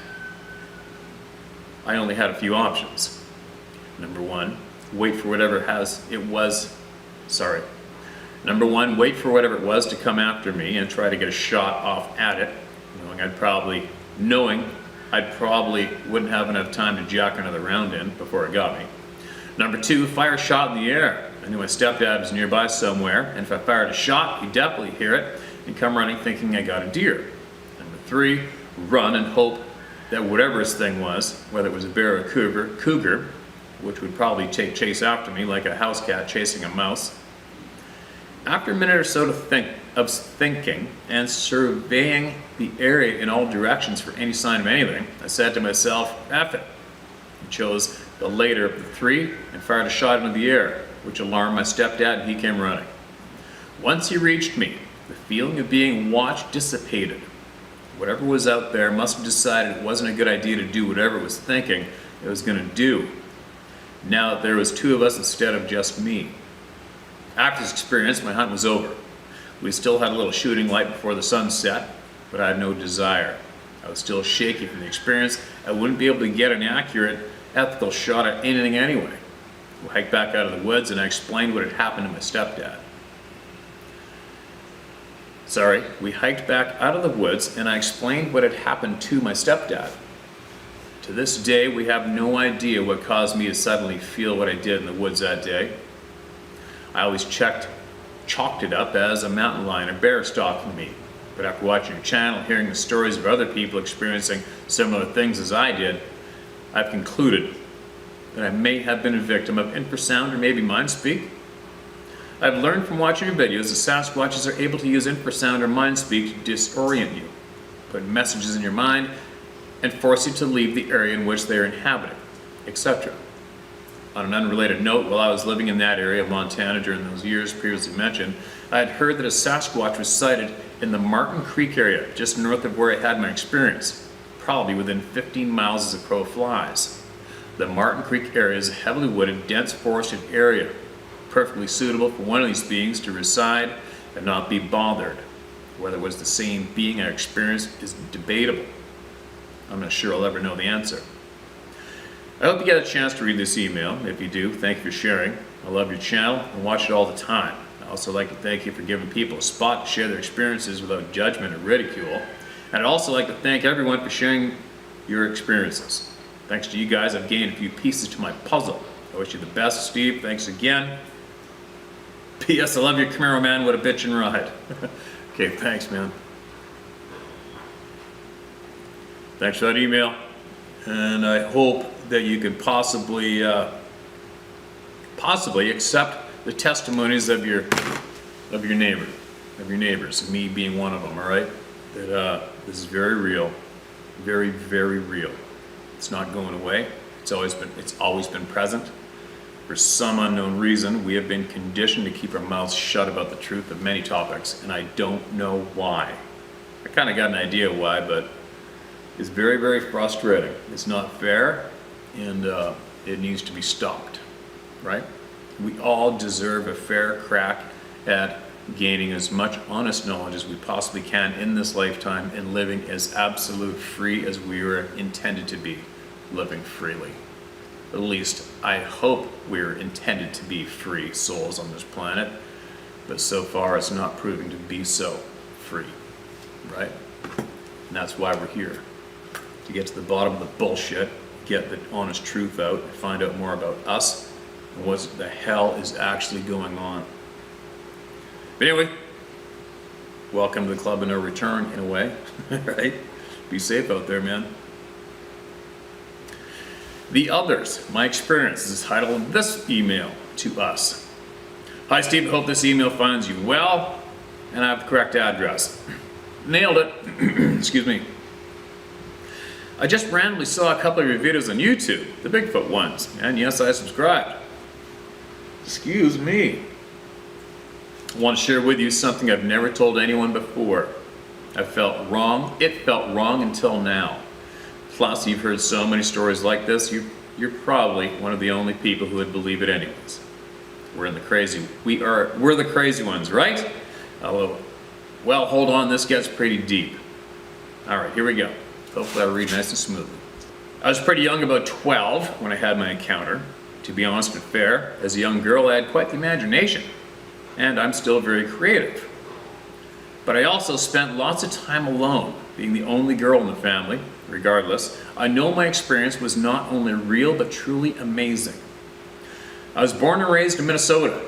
[SPEAKER 1] I only had a few options. Number one, wait for whatever Number one, wait for whatever it was to come after me and try to get a shot off at it, knowing I'd probably wouldn't have enough time to jack another round in before it got me. Number two, fire a shot in the air. I knew my stepdad was nearby somewhere, and if I fired a shot, he'd definitely hear it and come running thinking I got a deer. Number three, run and hope that whatever his thing was, whether it was a bear or a cougar, which would probably take chase after me like a house cat chasing a mouse. After a minute or so of thinking and surveying the area in all directions for any sign of anything, I said to myself, F it. I chose the later of the three and fired a shot into the air, which alarmed my stepdad, and he came running. Once he reached me, the feeling of being watched dissipated. Whatever was out there must have decided it wasn't a good idea to do whatever it was thinking it was going to do. Now that there was two of us instead of just me. After this experience, my hunt was over. We still had a little shooting light before the sun set, but I had no desire. I was still shaky from the experience. I wouldn't be able to get an accurate, ethical shot at anything anyway. We hiked back out of the woods and I explained what had happened to my stepdad. We hiked back out of the woods and I explained what had happened to my stepdad. To this day, we have no idea what caused me to suddenly feel what I did in the woods that day. I always chalked it up as a mountain lion or bear stalking me. But after watching your channel, hearing the stories of other people experiencing similar things as I did, I've concluded that I may have been a victim of infrasound or maybe mind speak. I've learned from watching your videos that Sasquatches are able to use infrasound or mind speak to disorient you, put messages in your mind, and force you to leave the area in which they are inhabiting, etc. On an unrelated note, while I was living in that area of Montana during those years previously mentioned, I had heard that a Sasquatch was sighted in the Martin Creek area, just north of where I had my experience, probably within 15 miles as a crow flies. The Martin Creek area is a heavily wooded, dense forested area, perfectly suitable for one of these beings to reside and not be bothered. Whether it was the same being I experienced is debatable. I'm not sure I'll ever know the answer. I hope you get a chance to read this email. If you do, thank you for sharing. I love your channel and watch it all the time. I also like to thank you for giving people a spot to share their experiences without judgment or ridicule. And I'd also like to thank everyone for sharing your experiences. Thanks to you guys, I've gained a few pieces to my puzzle. I wish you the best, Steve. Thanks again. P.S. I love your Camaro, man. What a bitch and ride. Okay, thanks, man. Thanks for that email. And I hope that you can possibly accept the testimonies of your neighbors, me being one of them. All right, that this is very real, very, very real. It's not going away. It's always been present. For some unknown reason, we have been conditioned to keep our mouths shut about the truth of many topics, and I don't know why. I kind of got an idea why, but it's very, very frustrating. It's not fair, and it needs to be stopped, right? We all deserve a fair crack at gaining as much honest knowledge as we possibly can in this lifetime and living as absolute free as we were intended to be, living freely. At least I hope we're intended to be free souls on this planet, but so far it's not proving to be so free, right? And that's why we're here, to get to the bottom of the bullshit, get the honest truth out, and find out more about us and what the hell is actually going on. But anyway, welcome to the club of no return in a way, right? Be safe out there, man. The others, my experience, is the title of this email to us. Hi Steve, hope this email finds you well, and I have the correct address. Nailed it. Excuse me. I just randomly saw a couple of your videos on YouTube, the Bigfoot ones, and yes, I subscribed. Excuse me. I want to share with you something I've never told anyone before. I felt wrong. It felt wrong until now. Plus, you've heard so many stories like this, you're probably one of the only people who would believe it anyways. We're the crazy ones, right? Hello. Well, hold on, this gets pretty deep. All right, here we go. Hopefully I'll read nice and smoothly. I was pretty young, about 12, when I had my encounter. To be honest and fair, as a young girl, I had quite the imagination, and I'm still very creative. But I also spent lots of time alone, being the only girl in the family. Regardless, I know my experience was not only real, but truly amazing. I was born and raised in Minnesota.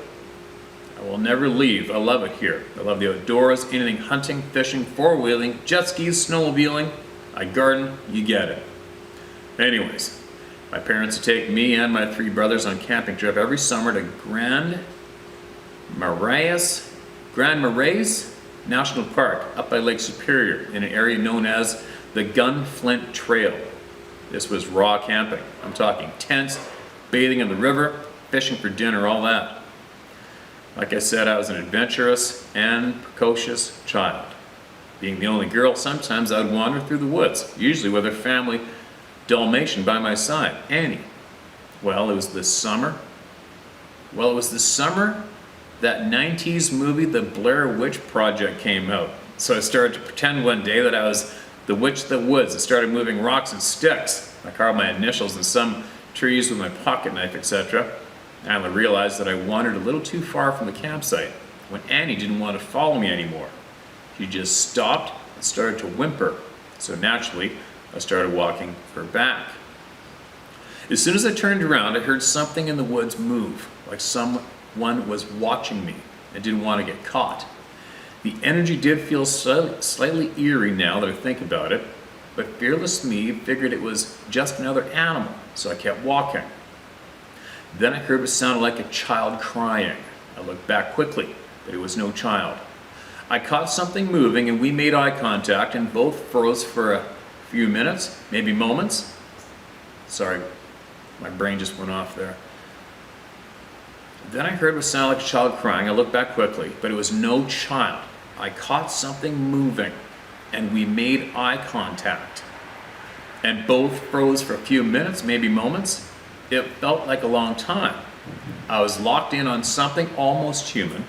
[SPEAKER 1] I will never leave. I love it here. I love the outdoors, anything hunting, fishing, four-wheeling, jet skis, snowmobiling. I garden, you get it. Anyways, my parents would take me and my 3 brothers on a camping trip every summer to Grand Marais National Park up by Lake Superior in an area known as the Gunflint Trail. This was raw camping. I'm talking tents, bathing in the river, fishing for dinner, all that. Like I said, I was an adventurous and precocious child. Being the only girl, sometimes I would wander through the woods, usually with her family Dalmatian by my side, Annie. Well, it was this summer that 90s movie, The Blair Witch Project, came out. So I started to pretend one day that I was the witch of the woods. I started moving rocks and sticks. I carved my initials in some trees with my pocket knife, etc. And I realized that I wandered a little too far from the campsite when Annie didn't want to follow me anymore. She just stopped and started to whimper. So naturally, I started walking her back. As soon as I turned around, I heard something in the woods move, like someone was watching me and didn't want to get caught. The energy did feel slightly eerie now that I think about it, but fearless me figured it was just another animal, so I kept walking. Then I heard what sounded like a child crying. I looked back quickly, but it was no child. I caught something moving and we made eye contact and both froze for a few minutes, maybe moments. Sorry, my brain just went off there. Then I heard what sounded like a child crying. I looked back quickly, but it was no child. I caught something moving and we made eye contact. And both froze for a few minutes, maybe moments. It felt like a long time. I was locked in on something almost human.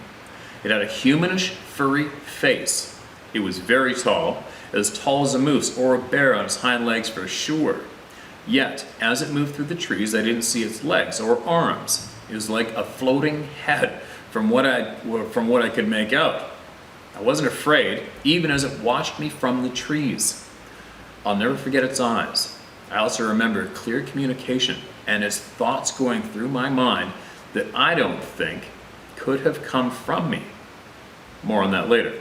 [SPEAKER 1] It had a humanish, furry face. It was very tall as a moose or a bear on its hind legs for sure. Yet, as it moved through the trees, I didn't see its legs or arms. It was like a floating head from what I could make out. I wasn't afraid, even as it watched me from the trees. I'll never forget its eyes. I also remember clear communication and its thoughts going through my mind that I don't think could have come from me. More on that later.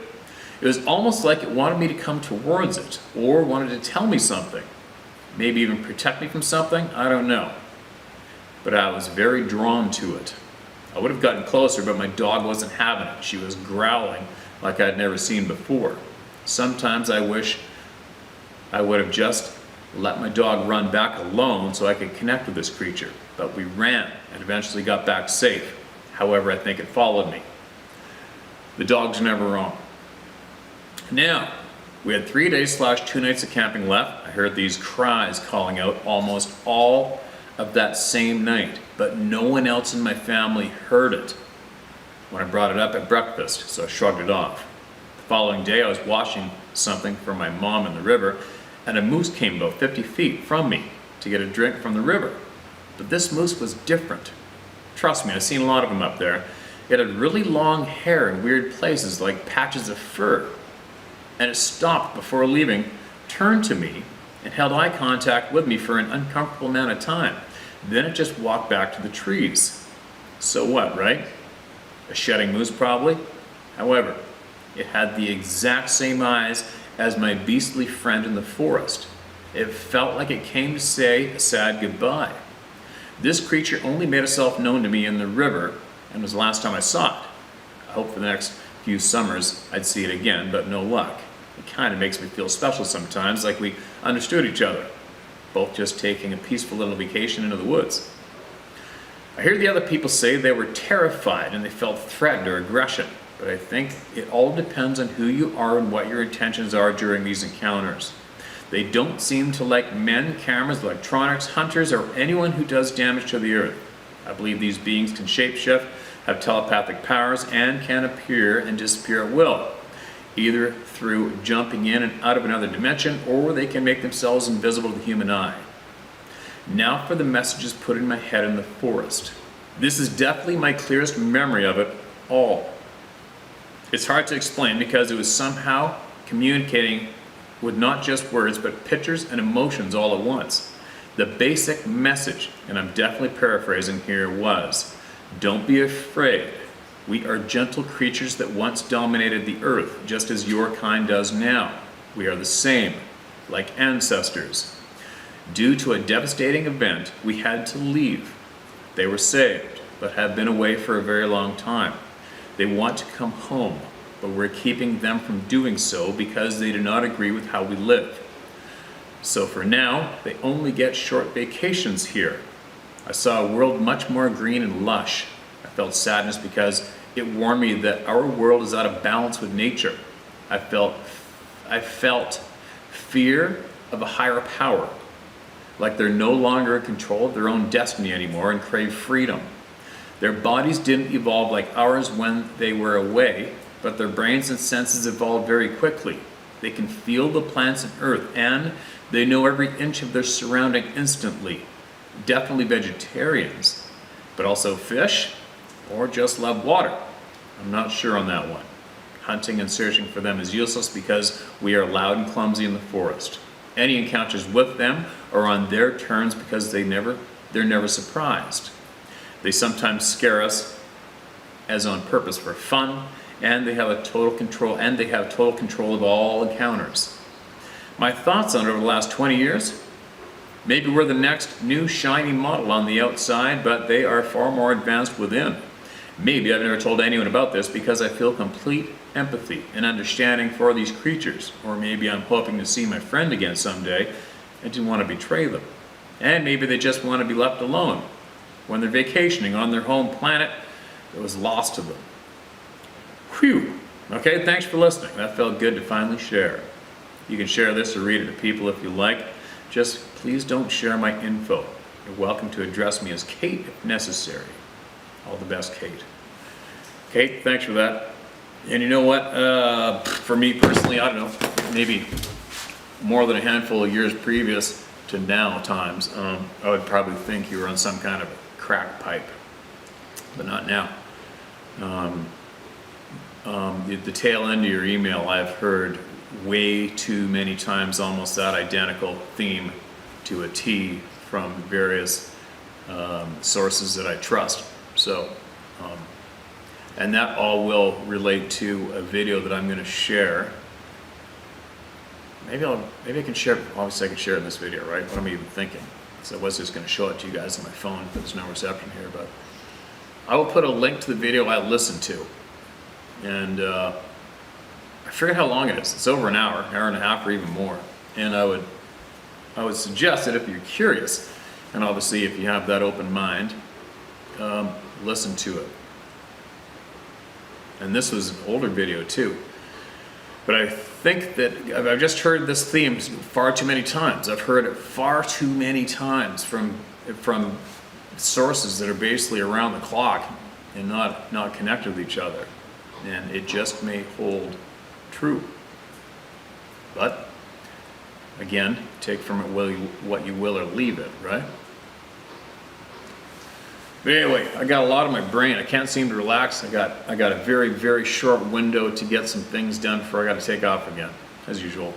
[SPEAKER 1] It was almost like it wanted me to come towards it or wanted to tell me something. Maybe even protect me from something, I don't know. But I was very drawn to it. I would have gotten closer, but my dog wasn't having it. She was growling like I'd never seen before. Sometimes I wish I would have just let my dog run back alone so I could connect with this creature. But we ran and eventually got back safe. However, I think it followed me. The dog's never wrong. Now, we had 3 days / 2 nights of camping left. I heard these cries calling out almost all of that same night, but no one else in my family heard it when I brought it up at breakfast, so I shrugged it off. The following day, I was washing something for my mom in the river, and a moose came about 50 feet from me to get a drink from the river. But this moose was different. Trust me, I've seen a lot of them up there. It had really long hair in weird places, like patches of fur. And it stopped before leaving, turned to me, and held eye contact with me for an uncomfortable amount of time. Then it just walked back to the trees. So what, right? A shedding moose, probably? However, it had the exact same eyes as my beastly friend in the forest. It felt like it came to say a sad goodbye. This creature only made itself known to me in the river, and was the last time I saw it. I hope for the next few summers I'd see it again, but no luck. It kind of makes me feel special sometimes, like we understood each other. both just taking a peaceful little vacation into the woods. I hear the other people say they were terrified and they felt threatened or aggression, but I think it all depends on who you are and what your intentions are during these encounters. They don't seem to like men, cameras, electronics, hunters, or anyone who does damage to the earth. I believe these beings can shapeshift, have telepathic powers, and can appear and disappear at will, either through jumping in and out of another dimension, or they can make themselves invisible to the human eye. Now for the messages put in my head in the forest. This is definitely my clearest memory of it all. It's hard to explain because it was somehow communicating with not just words, but pictures and emotions all at once. The basic message, and I'm definitely paraphrasing here, was, don't be afraid. We are gentle creatures that once dominated the earth, just as your kind does now. We are the same, like ancestors. Due to a devastating event, we had to leave. They were saved, but have been away for a very long time. They want to come home, but we're keeping them from doing so because they do not agree with how we live. So for now, they only get short vacations here. I saw a world much more green and lush. I felt sadness because it warned me that our world is out of balance with nature. I felt fear of a higher power, like they're no longer in control of their own destiny anymore and crave freedom. Their bodies didn't evolve like ours when they were away, but their brains and senses evolved very quickly. They can feel the plants and earth, and they know every inch of their surrounding instantly. Definitely vegetarians, but also fish, or just love water. I'm not sure on that one. Hunting and searching for them is useless because we are loud and clumsy in the forest. Any encounters with them are on their terms because they're never surprised. They sometimes scare us as on purpose for fun, and they have total control of all encounters. My thoughts on it over the last 20 years? Maybe we're the next new shiny model on the outside, but they are far more advanced within. Maybe I've never told anyone about this because I feel complete empathy and understanding for these creatures. Or maybe I'm hoping to see my friend again someday and didn't want to betray them. And maybe they just want to be left alone when they're vacationing on their home planet that was lost to them. Whew. Okay, thanks for listening. That felt good to finally share. You can share this or read it to people if you like. Just please don't share my info. You're welcome to address me as Kate if necessary. All the best, Kate. Kate, thanks for that. And you know what? For me personally, I don't know, maybe more than a handful of years previous to now times, I would probably think you were on some kind of crack pipe, but not now. The tail end of your email I've heard way too many times, almost that identical theme to a T from various sources that I trust. So, and that all will relate to a video that I'm going to share. Maybe I can share. Obviously, I can share it in this video, right? What am I even thinking? So I was just going to show it to you guys on my phone, but there's no reception here. But I will put a link to the video I listened to, and I forget how long it is. It's over an hour and a half, or even more. And I would suggest that if you're curious, and obviously if you have that open mind, listen to it. And this was an older video too. But I think that I've just heard this theme far too many times. I've heard it far too many times from sources that are basically around the clock and not connected with each other. And it just may hold true. But again, take from it what you will or leave it, right? But anyway, I got a lot on my brain. I can't seem to relax. I got a very, very short window to get some things done before I got to take off again, as usual.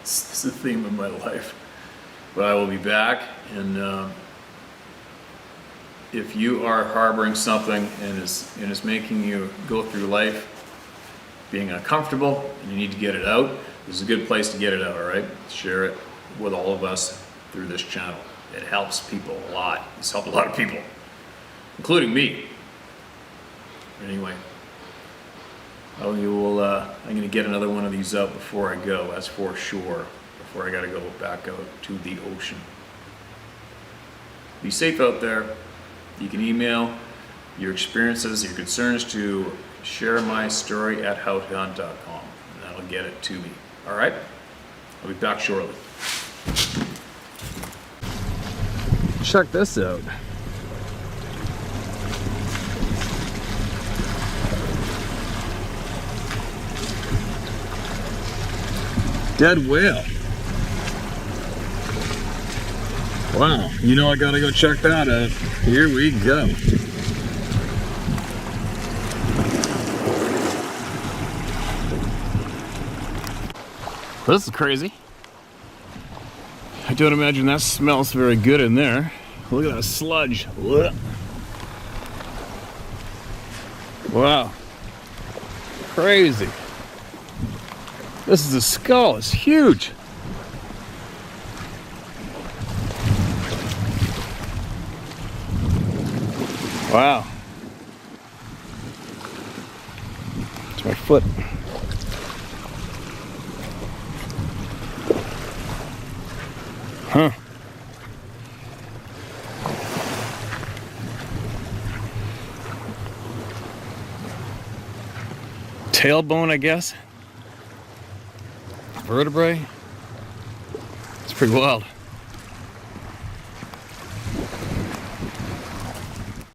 [SPEAKER 1] It's the theme of my life. But I will be back, and if you are harboring something and is making you go through life being uncomfortable and you need to get it out, this is a good place to get it out, all right? Share it with all of us through this channel. It helps people a lot. It's helped a lot of people, including me. Anyway, I'm going to get another one of these up before I go, that's for sure, before I gotta go back out to the ocean. Be safe out there. You can email your experiences, your concerns to sharemystory@howtohunt.com, and that'll get it to me. All right? I'll be back shortly. Check this out. Dead whale. Wow, you know I gotta go check that out. Here we go. This is crazy. I don't imagine that smells very good in there. Look at that sludge. Wow. Crazy. This is a skull. It's huge. Wow. It's my foot. Huh. Tailbone, I guess. Vertebrae. It's pretty wild.